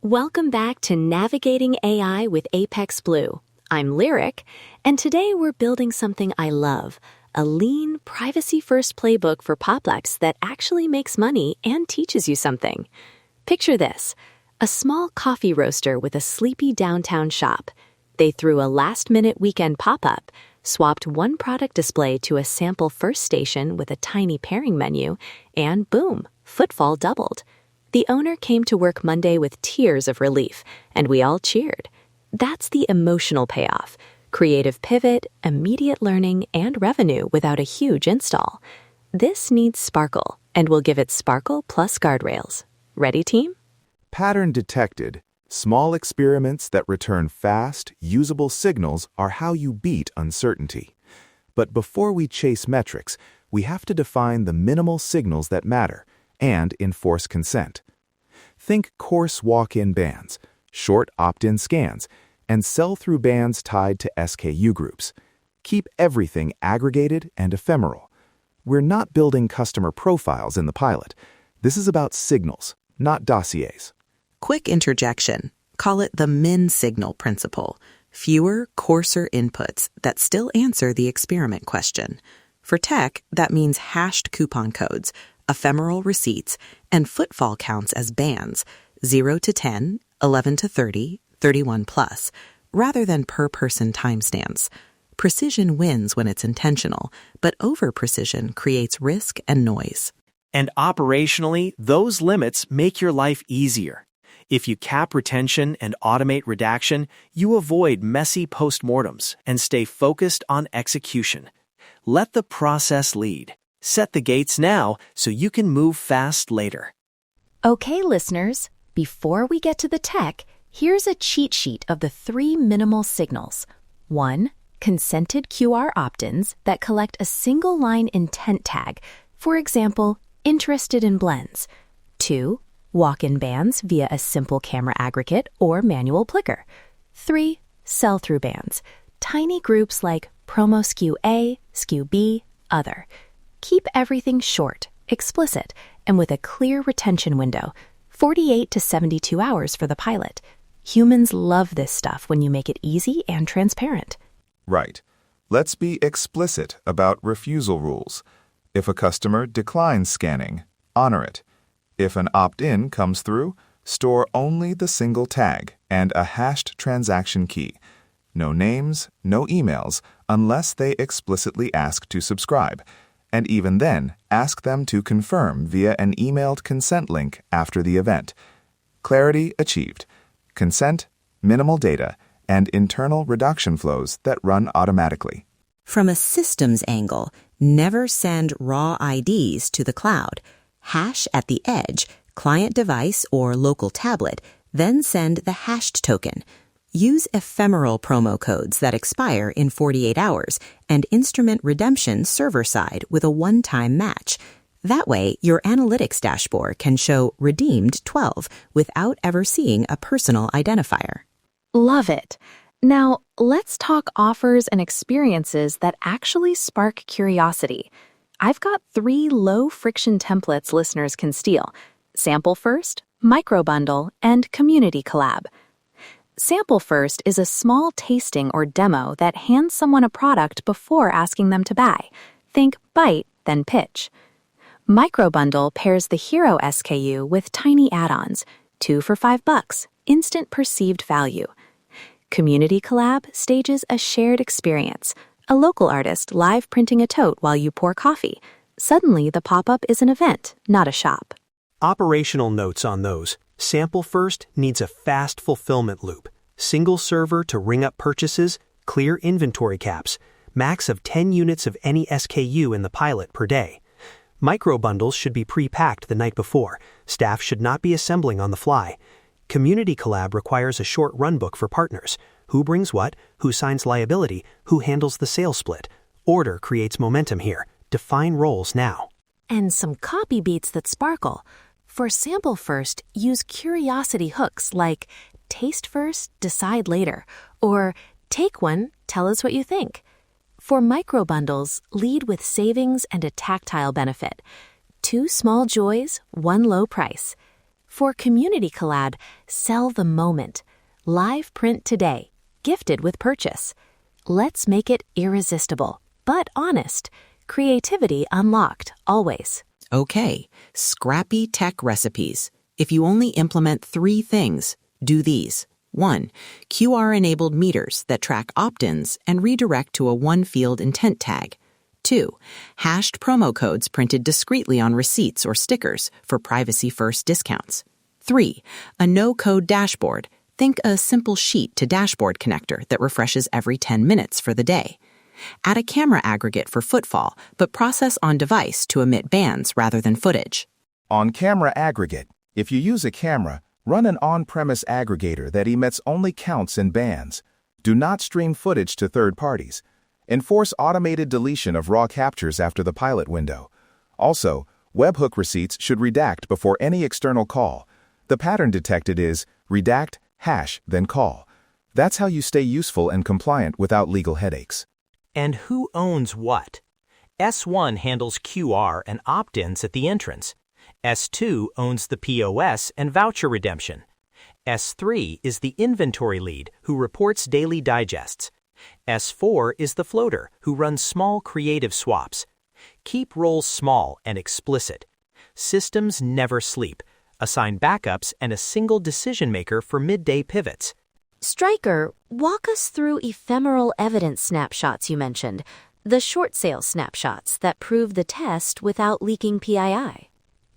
Welcome back to Navigating AI with Apex Blue. I'm Lyric, and today we're building something I love, a lean, privacy-first playbook for Poplex that actually makes money and teaches you something. Picture this, a small coffee roaster with a sleepy downtown shop. They threw a last-minute weekend pop-up, swapped one product display to a sample first station with a tiny pairing menu, and boom, footfall doubled. The owner came to work Monday with tears of relief, and we all cheered. That's the emotional payoff. Creative pivot, immediate learning, and revenue without a huge install. This needs Sparkle, and we'll give it Sparkle plus guardrails. Ready, team? Pattern detected. Small experiments that return fast, usable signals are how you beat uncertainty. But before we chase metrics, we have to define the minimal signals that matter and enforce consent. Think coarse walk-in bans, short opt-in scans, and sell-through bans tied to SKU groups. Keep everything aggregated and ephemeral. We're not building customer profiles in the pilot. This is about signals, not dossiers. Quick interjection. Call it the min signal principle. Fewer, coarser inputs that still answer the experiment question. For tech, that means hashed coupon codes, ephemeral receipts, and footfall counts as bands, 0 to 10, 11 to 30, 31 plus, rather than per-person timestamps. Precision wins when it's intentional, but over-precision creates risk and noise. And operationally, those limits make your life easier. If you cap retention and automate redaction, you avoid messy postmortems and stay focused on execution. Let the process lead. Set the gates now so you can move fast later. Okay, listeners, before we get to the tech, here's a cheat sheet of the 3 minimal signals. 1. Consented QR opt-ins that collect a single-line intent tag, for example, interested in blends. 2. Walk-in bans via a simple camera aggregate or manual plicker. 3. Sell-through bans, tiny groups like promo SKU A, SKU B, other. Keep everything short, explicit, and with a clear retention window, 48 to 72 hours for the pilot. Humans love this stuff when you make it easy and transparent. Right. Let's be explicit about refusal rules. If a customer declines scanning, honor it. If an opt-in comes through, store only the single tag and a hashed transaction key. No names, no emails, unless they explicitly ask to subscribe. And even then, ask them to confirm via an emailed consent link after the event. Clarity achieved. Consent, minimal data, and internal reduction flows that run automatically. From a systems angle, never send raw IDs to the cloud. Hash at the edge, client device or local tablet, then send the hashed token. Use ephemeral promo codes that expire in 48 hours and instrument redemption server-side with a one-time match. That way, your analytics dashboard can show redeemed 12 without ever seeing a personal identifier. Love it. Now, let's talk offers and experiences that actually spark curiosity. I've got 3 low-friction templates listeners can steal. Sample First, Microbundle, and Community Collab. Sample First is a small tasting or demo that hands someone a product before asking them to buy. Think bite, then pitch. Microbundle pairs the hero SKU with tiny add-ons, 2 for $5, instant perceived value. Community Collab stages a shared experience, a local artist live printing a tote while you pour coffee. Suddenly, the pop-up is an event, not a shop. Operational notes on those. Sample First needs a fast fulfillment loop, single server to ring up purchases, clear inventory caps, max of 10 units of any SKU in the pilot per day. Microbundles should be pre-packed the night before. Staff should not be assembling on the fly. Community Collab requires a short runbook for partners. Who brings what, who signs liability, who handles the sales split. Order creates momentum here. Define roles now. And some copy beats that sparkle. For Sample First, use curiosity hooks like taste first, decide later, or take one, tell us what you think. For microbundles, lead with savings and a tactile benefit. 2 small joys, 1 low price. For Community Collab, sell the moment. Live print today, gifted with purchase. Let's make it irresistible, but honest. Creativity unlocked, always. Okay, scrappy tech recipes. If you only implement 3 things, do these. 1. QR-enabled meters that track opt-ins and redirect to a one-field intent tag. 2. Hashed promo codes printed discreetly on receipts or stickers for privacy-first discounts. 3. A no-code dashboard. Think a simple sheet to dashboard connector that refreshes every 10 minutes for the day. Add a camera aggregate for footfall, but process on device to emit bands rather than footage. On camera aggregate, if you use a camera, run an on-premise aggregator that emits only counts and bands. Do not stream footage to third parties. Enforce automated deletion of raw captures after the pilot window. Also, webhook receipts should redact before any external call. The pattern detected is redact, hash, then call. That's how you stay useful and compliant without legal headaches. And who owns what? S1 handles QR and opt-ins at the entrance. S2 owns the POS and voucher redemption. S3 is the inventory lead who reports daily digests. S4 is the floater who runs small creative swaps. Keep roles small and explicit. Systems never sleep. Assign backups and a single decision maker for midday pivots. Stryker, walk us through ephemeral evidence snapshots you mentioned, the short sale snapshots that prove the test without leaking PII.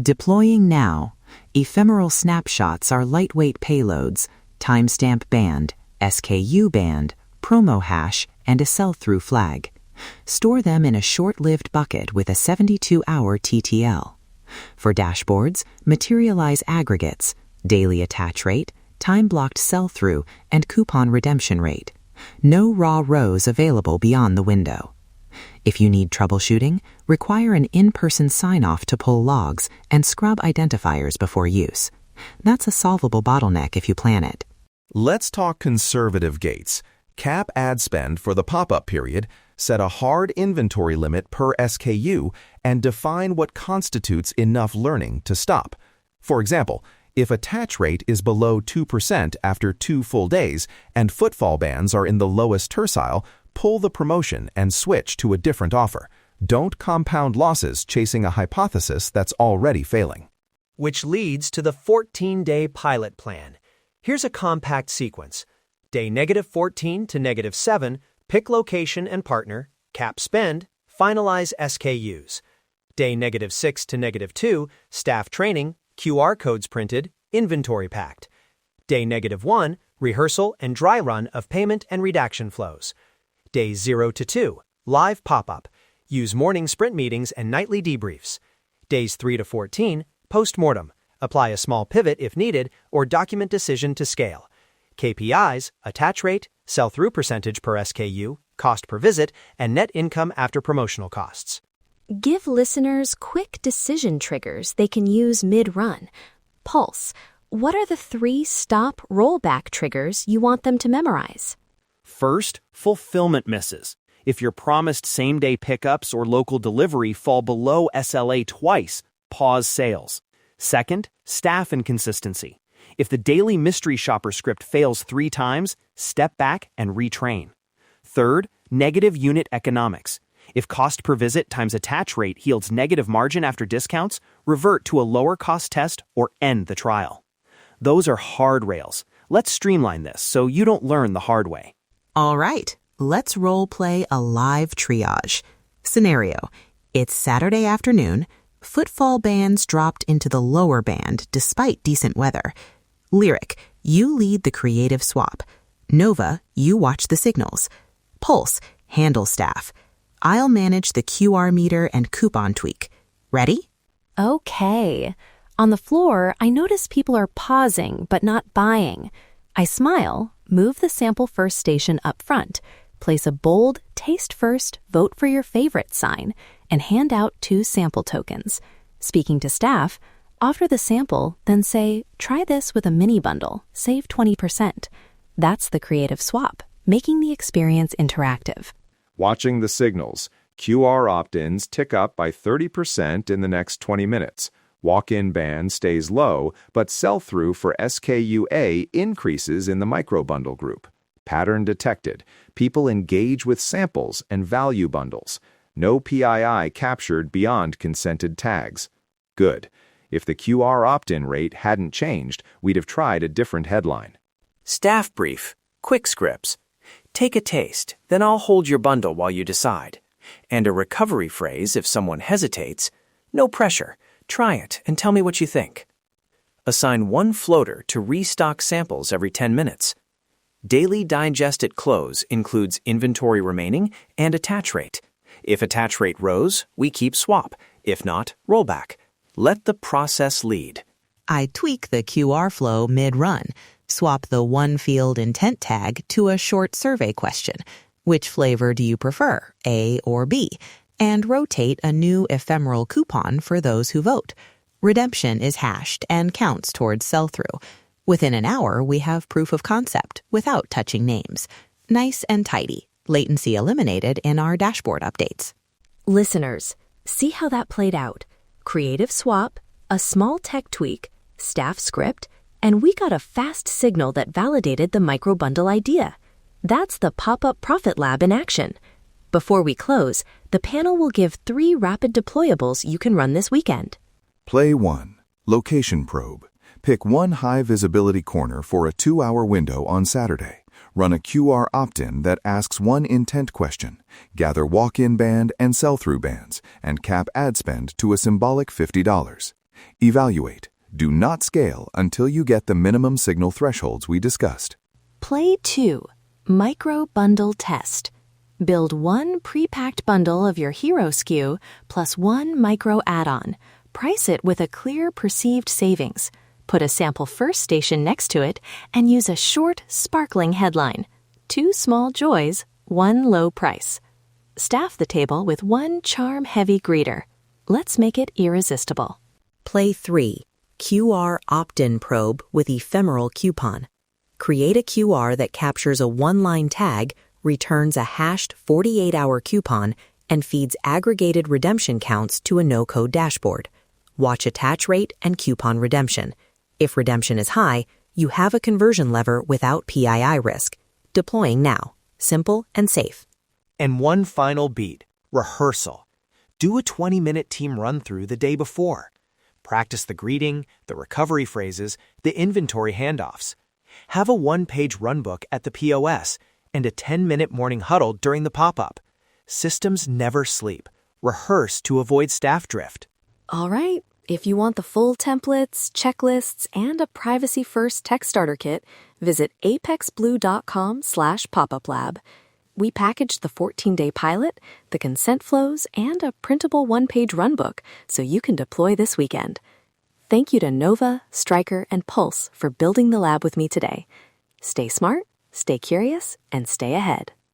Deploying now. Ephemeral snapshots are lightweight payloads, timestamp band, SKU band, promo hash, and a sell-through flag. Store them in a short-lived bucket with a 72-hour TTL. For dashboards, materialize aggregates, daily attach rate, time-blocked sell-through, and coupon redemption rate. No raw rows available beyond the window. If you need troubleshooting, require an in-person sign-off to pull logs and scrub identifiers before use. That's a solvable bottleneck if you plan it. Let's talk conservative gates. Cap ad spend for the pop-up period, set a hard inventory limit per SKU, and define what constitutes enough learning to stop. For example, if attach rate is below 2% after 2 full days and footfall bands are in the lowest tercile, pull the promotion and switch to a different offer. Don't compound losses chasing a hypothesis that's already failing. Which leads to the 14-day pilot plan. Here's a compact sequence. Day -14 to -7, pick location and partner, cap spend, finalize SKUs. Day -6 to -2, staff training, QR codes printed, inventory packed. Day -1, rehearsal and dry run of payment and redaction flows. Days 0 to 2, live pop-up. Use morning sprint meetings and nightly debriefs. Days 3 to 14, post-mortem. Apply a small pivot if needed or document decision to scale. KPIs, attach rate, sell-through percentage per SKU, cost per visit, and net income after promotional costs. Give listeners quick decision triggers they can use mid-run. Pulse, what are the 3 stop rollback triggers you want them to memorize? First, fulfillment misses. If your promised same-day pickups or local delivery fall below SLA twice, pause sales. Second, staff inconsistency. If the daily mystery shopper script fails 3 times, step back and retrain. Third, negative unit economics. If cost per visit times attach rate yields negative margin after discounts, revert to a lower cost test or end the trial. Those are hard rails. Let's streamline this so you don't learn the hard way. All right, let's role play a live triage. Scenario: it's Saturday afternoon. Footfall bands dropped into the lower band despite decent weather. Lyric, you lead the creative swap. Nova, you watch the signals. Pulse, handle staff. I'll manage the QR meter and coupon tweak. Ready? Okay. On the floor, I notice people are pausing but not buying. I smile, move the sample first station up front, place a bold taste first, vote for your favorite sign, and hand out 2 sample tokens. Speaking to staff, offer the sample, then say, try this with a mini bundle, save 20%. That's the creative swap, making the experience interactive. Watching the signals. QR opt-ins tick up by 30% in the next 20 minutes. Walk-in ban stays low, but sell-through for SKU-A increases in the micro-bundle group. Pattern detected. People engage with samples and value bundles. No PII captured beyond consented tags. Good. If the QR opt-in rate hadn't changed, we'd have tried a different headline. Staff brief. Quick scripts. Take a taste, then I'll hold your bundle while you decide. And a recovery phrase if someone hesitates. No pressure. Try it and tell me what you think. Assign one floater to restock samples every 10 minutes. Daily digest at close includes inventory remaining and attach rate. If attach rate rose, we keep swap. If not, rollback. Let the process lead. I tweak the QR flow mid-run. Swap the one-field intent tag to a short survey question. Which flavor do you prefer, A or B? And rotate a new ephemeral coupon for those who vote. Redemption is hashed and counts towards sell-through. Within an hour, we have proof of concept without touching names. Nice and tidy. Latency eliminated in our dashboard updates. Listeners, see how that played out. Creative swap, a small tech tweak, staff script, and we got a fast signal that validated the micro-bundle idea. That's the Pop-Up Profit Lab in action. Before we close, the panel will give 3 rapid deployables you can run this weekend. Play 1. Location probe. Pick one high-visibility corner for a 2-hour window on Saturday. Run a QR opt-in that asks one intent question. Gather walk-in band and sell-through bands, and cap ad spend to a symbolic $50. Evaluate. Do not scale until you get the minimum signal thresholds we discussed. Play 2. Micro Bundle Test. Build one pre-packed bundle of your hero SKU plus one micro add-on. Price it with a clear perceived savings. Put a sample first station next to it and use a short, sparkling headline. 2 small joys, 1 low price. Staff the table with one charm-heavy greeter. Let's make it irresistible. Play 3. QR opt-in probe with ephemeral coupon. Create a QR that captures a one-line tag, returns a hashed 48-hour coupon, and feeds aggregated redemption counts to a no-code dashboard. Watch attach rate and coupon redemption. If redemption is high, you have a conversion lever without PII risk. Deploying now. Simple and safe. And one final beat, rehearsal. Do a 20-minute team run-through the day before. Practice the greeting, the recovery phrases, the inventory handoffs. Have a one-page runbook at the POS and a 10-minute morning huddle during the pop-up. Systems never sleep. Rehearse to avoid staff drift. All right, if you want the full templates, checklists, and a privacy-first tech starter kit, visit apexblue.com/popuplab. We packaged the 14-day pilot, the consent flows, and a printable one-page runbook so you can deploy this weekend. Thank you to Nova, Stryker, and Pulse for building the lab with me today. Stay smart, stay curious, and stay ahead.